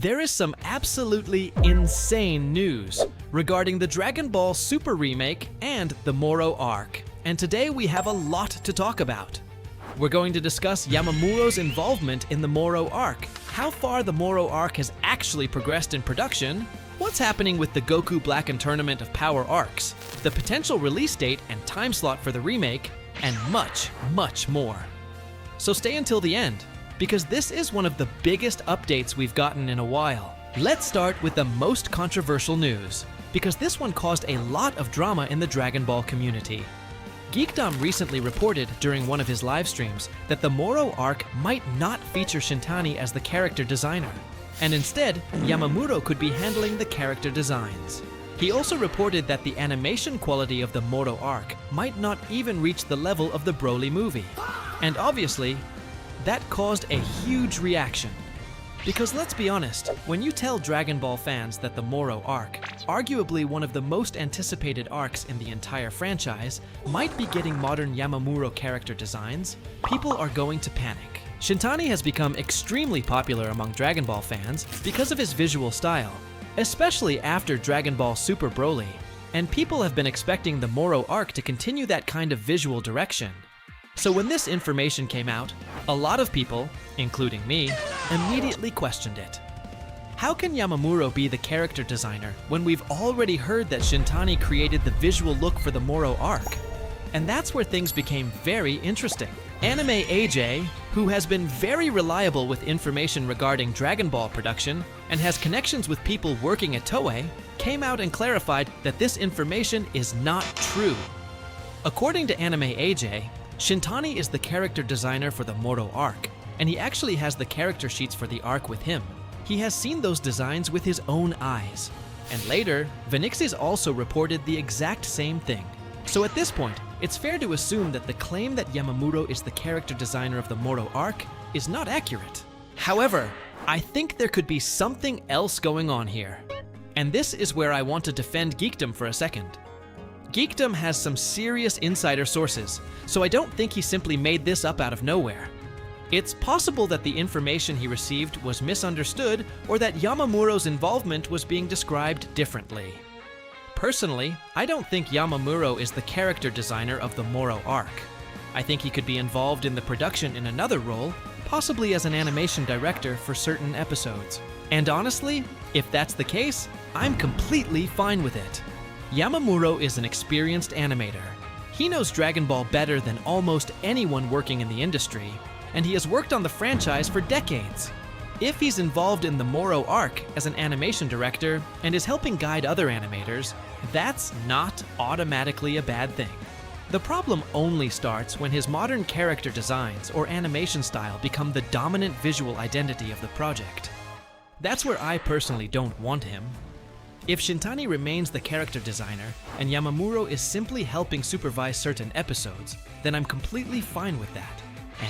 There is some absolutely insane news regarding the Dragon Ball Super Remake and the Moro arc, and today we have a lot to talk about. We're going to discuss Yamamuro's involvement in the Moro arc, how far the Moro arc has actually progressed in production, what's happening with the Goku Black and Tournament of Power arcs, the potential release date and time slot for the remake, and much, much more. So stay until the end, because this is one of the biggest updates we've gotten in a while. Let's start with the most controversial news, because this one caused a lot of drama in the Dragon Ball community. Geekdom recently reported during one of his live streams that the Moro arc might not feature Shintani as the character designer, and instead, Yamamuro could be handling the character designs. He also reported that the animation quality of the Moro arc might not even reach the level of the Broly movie. And obviously, that caused a huge reaction. Because let's be honest, when you tell Dragon Ball fans that the Moro arc, arguably one of the most anticipated arcs in the entire franchise, might be getting modern Yamamuro character designs, people are going to panic. Shintani has become extremely popular among Dragon Ball fans because of his visual style, especially after Dragon Ball Super Broly, and people have been expecting the Moro arc to continue that kind of visual direction. So when this information came out, a lot of people, including me, immediately questioned it. How can Yamamuro be the character designer when we've already heard that Shintani created the visual look for the Moro arc? And that's where things became very interesting. Anime AJ, who has been very reliable with information regarding Dragon Ball production and has connections with people working at Toei, came out and clarified that this information is not true. According to Anime AJ, Shintani is the character designer for the Moro arc, and he actually has the character sheets for the arc with him. He has seen those designs with his own eyes. And later, Vinixes also reported the exact same thing. So at this point, it's fair to assume that the claim that Yamamuro is the character designer of the Moro arc is not accurate. However, I think there could be something else going on here. And this is where I want to defend Geekdom for a second. Geekdom has some serious insider sources, so I don't think he simply made this up out of nowhere. It's possible that the information he received was misunderstood or that Yamamuro's involvement was being described differently. Personally, I don't think Yamamuro is the character designer of the Moro arc. I think he could be involved in the production in another role, possibly as an animation director for certain episodes. And honestly, if that's the case, I'm completely fine with it. Yamamuro is an experienced animator. He knows Dragon Ball better than almost anyone working in the industry, and he has worked on the franchise for decades. If he's involved in the Moro arc as an animation director and is helping guide other animators, that's not automatically a bad thing. The problem only starts when his modern character designs or animation style become the dominant visual identity of the project. That's where I personally don't want him. If Shintani remains the character designer and Yamamuro is simply helping supervise certain episodes, then I'm completely fine with that.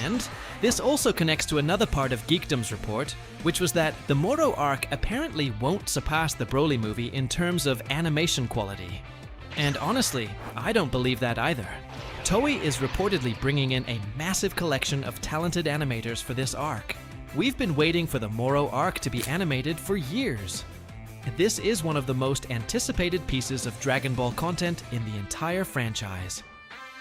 And this also connects to another part of Geekdom's report, which was that the Moro arc apparently won't surpass the Broly movie in terms of animation quality. And honestly, I don't believe that either. Toei is reportedly bringing in a massive collection of talented animators for this arc. We've been waiting for the Moro arc to be animated for years. This is one of the most anticipated pieces of Dragon Ball content in the entire franchise.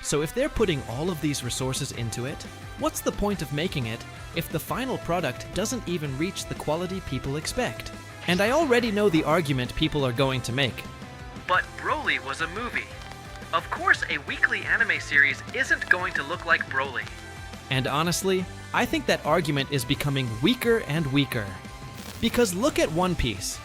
So if they're putting all of these resources into it, what's the point of making it if the final product doesn't even reach the quality people expect? And I already know the argument people are going to make. But Broly was a movie. Of course, a weekly anime series isn't going to look like Broly. And honestly, I think that argument is becoming weaker and weaker. Because look at One Piece.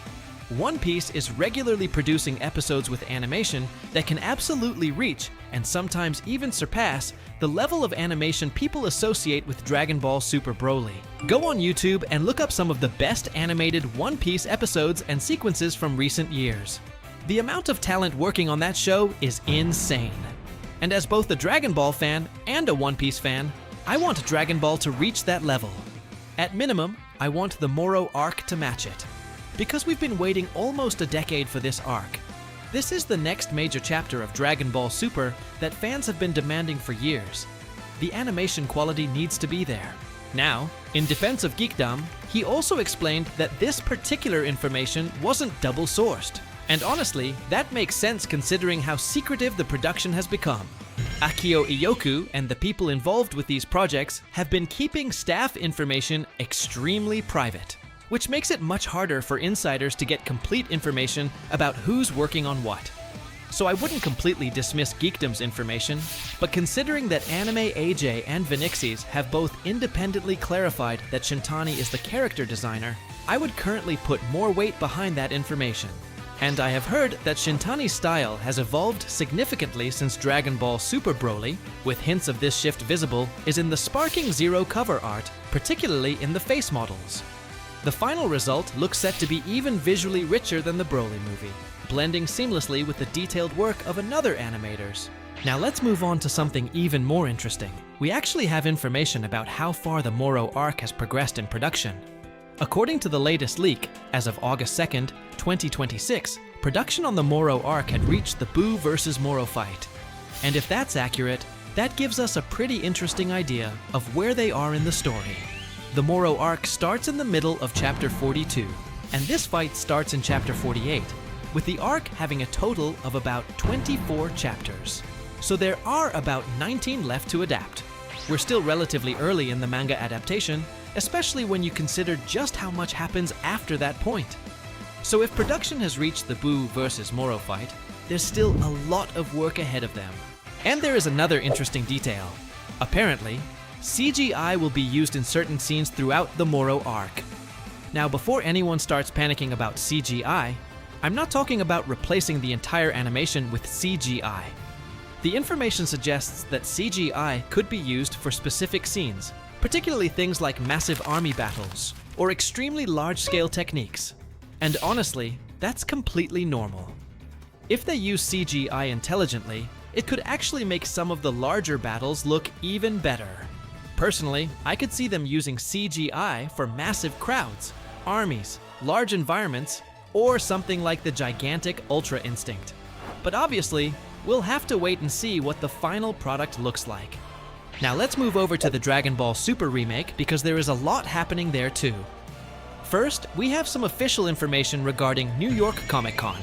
One Piece is regularly producing episodes with animation that can absolutely reach, and sometimes even surpass, the level of animation people associate with Dragon Ball Super Broly. Go on YouTube and look up some of the best animated One Piece episodes and sequences from recent years. The amount of talent working on that show is insane. And as both a Dragon Ball fan and a One Piece fan, I want Dragon Ball to reach that level. At minimum, I want the Moro arc to match it. Because we've been waiting almost a decade for this arc. This is the next major chapter of Dragon Ball Super that fans have been demanding for years. The animation quality needs to be there. Now, in defense of Geekdom, He also explained that this particular information wasn't double-sourced. And honestly, that makes sense considering how secretive the production has become. Akio Iyoku and the people involved with these projects have been keeping staff information extremely private, which makes it much harder for insiders to get complete information about who's working on what. So I wouldn't completely dismiss Geekdom's information, but considering that Anime AJ and Vinixies have both independently clarified that Shintani is the character designer, I would currently put more weight behind that information. And I have heard that Shintani's style has evolved significantly since Dragon Ball Super Broly, with hints of this shift visible, is in the Sparking Zero cover art, particularly in the face models. The final result looks set to be even visually richer than the Broly movie, blending seamlessly with the detailed work of another animators. Now let's move on to something even more interesting. We actually have information about how far the Moro arc has progressed in production. According to the latest leak, as of August 2nd, 2026, production on the Moro arc had reached the Buu vs. Moro fight. And if that's accurate, that gives us a pretty interesting idea of where they are in the story. The Moro arc starts in the middle of Chapter 42, and this fight starts in Chapter 48, with the arc having a total of about 24 chapters. So there are about 19 left to adapt. We're still relatively early in the manga adaptation, especially when you consider just how much happens after that point. So if production has reached the Buu vs. Moro fight, there's still a lot of work ahead of them. And there is another interesting detail. Apparently, CGI will be used in certain scenes throughout the Moro arc. Now, before anyone starts panicking about CGI, I'm not talking about replacing the entire animation with CGI. The information suggests that CGI could be used for specific scenes, particularly things like massive army battles or extremely large-scale techniques. And honestly, that's completely normal. If they use CGI intelligently, it could actually make some of the larger battles look even better. Personally, I could see them using CGI for massive crowds, armies, large environments, or something like the gigantic Ultra Instinct. But obviously, we'll have to wait and see what the final product looks like. Now let's move over to the Dragon Ball Super remake because there is a lot happening there too. First, we have some official information regarding New York Comic Con.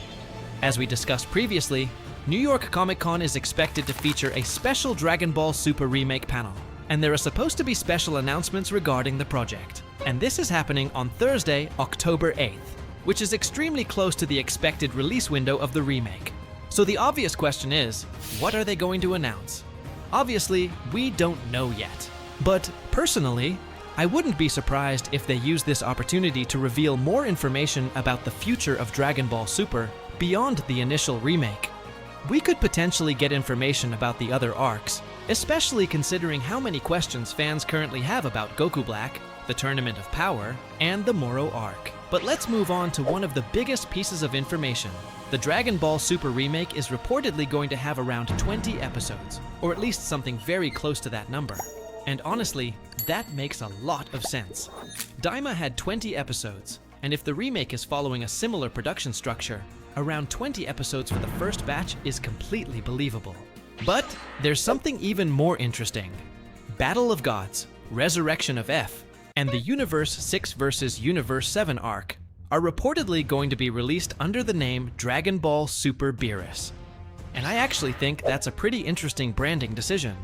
As we discussed previously, New York Comic Con is expected to feature a special Dragon Ball Super remake panel, and there are supposed to be special announcements regarding the project. And this is happening on Thursday, October 8th, which is extremely close to the expected release window of the remake. So the obvious question is, what are they going to announce? Obviously, we don't know yet. But personally, I wouldn't be surprised if they use this opportunity to reveal more information about the future of Dragon Ball Super beyond the initial remake. We could potentially get information about the other arcs, especially considering how many questions fans currently have about Goku Black, the Tournament of Power, and the Moro arc. But let's move on to one of the biggest pieces of information. The Dragon Ball Super remake is reportedly going to have around 20 episodes, or at least something very close to that number. And honestly, that makes a lot of sense. Daima had 20 episodes, and if the remake is following a similar production structure, around 20 episodes for the first batch is completely believable. But there's something even more interesting. Battle of Gods, Resurrection of F, and the Universe 6 vs. Universe 7 arc are reportedly going to be released under the name Dragon Ball Super Beerus. And I actually think that's a pretty interesting branding decision.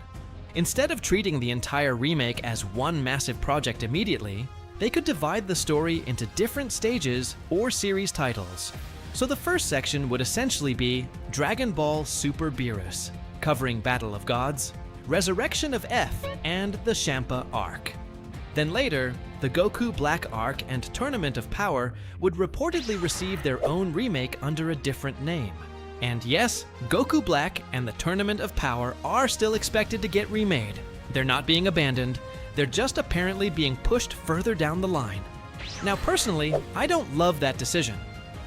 Instead of treating the entire remake as one massive project immediately, they could divide the story into different stages or series titles. So the first section would essentially be Dragon Ball Super Beerus, covering Battle of Gods, Resurrection of F, and the Champa arc. Then later, the Goku Black arc and Tournament of Power would reportedly receive their own remake under a different name. And yes, Goku Black and the Tournament of Power are still expected to get remade. They're not being abandoned, they're just apparently being pushed further down the line. Now personally, I don't love that decision.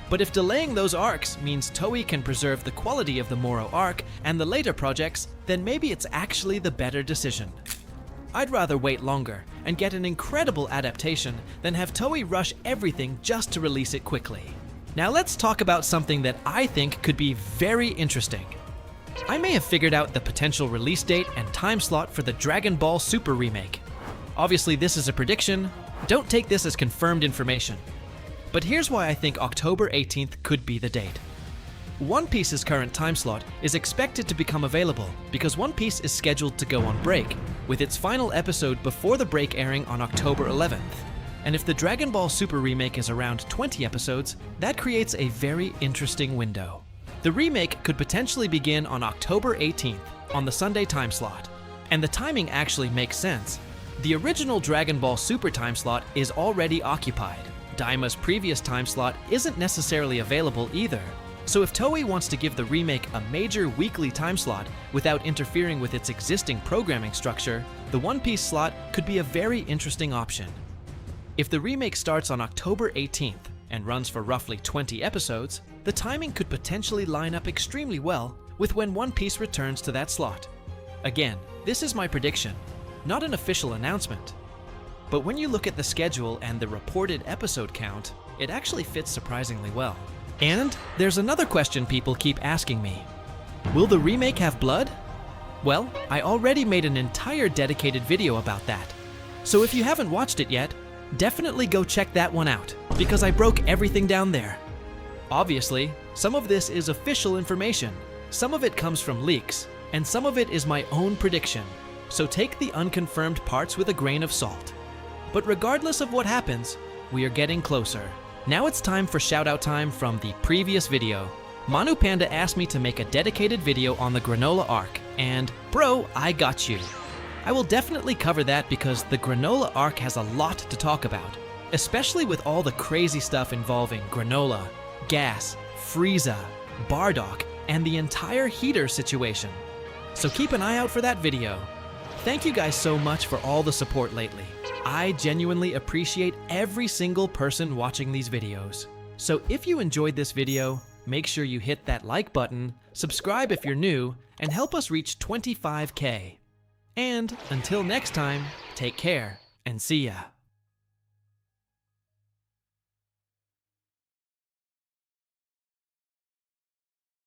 But if delaying those arcs means Toei can preserve the quality of the Moro arc and the later projects, then maybe it's actually the better decision. I'd rather wait longer and get an incredible adaptation than have Toei rush everything just to release it quickly. Now let's talk about something that I think could be very interesting. I may have figured out the potential release date and time slot for the Dragon Ball Super remake. Obviously this is a prediction, Don't take this as confirmed information. But here's why I think October 18th could be the date. One Piece's current time slot is expected to become available because One Piece is scheduled to go on break, with its final episode before the break airing on October 11th. And if the Dragon Ball Super Remake is around 20 episodes, that creates a very interesting window. The remake could potentially begin on October 18th, on the Sunday time slot. And the timing actually makes sense. The original Dragon Ball Super time slot is already occupied. Daima's previous time slot isn't necessarily available either. So if Toei wants to give the remake a major weekly time slot without interfering with its existing programming structure, the One Piece slot could be a very interesting option. If the remake starts on October 18th and runs for roughly 20 episodes, the timing could potentially line up extremely well with when One Piece returns to that slot. Again, this is my prediction, not an official announcement. But when you look at the schedule and the reported episode count, it actually fits surprisingly well. And there's another question people keep asking me. Will the remake have blood? Well, I already made an entire dedicated video about that. So if you haven't watched it yet, definitely go check that one out, because I broke everything down there. Obviously, some of this is official information, some of it comes from leaks, and some of it is my own prediction, so take the unconfirmed parts with a grain of salt. But regardless of what happens, we are getting closer. Now it's time for shoutout time from the previous video. Manu Panda asked me to make a dedicated video on the granola arc, and bro, I got you. I will definitely cover that because the granola arc has a lot to talk about, especially with all the crazy stuff involving granola, gas, Frieza, Bardock, and the entire heater situation. So keep an eye out for that video. Thank you guys so much for all the support lately. I genuinely appreciate every single person watching these videos. So if you enjoyed this video, make sure you hit that like button, subscribe if you're new, and help us reach 25K. And until next time, take care and see ya.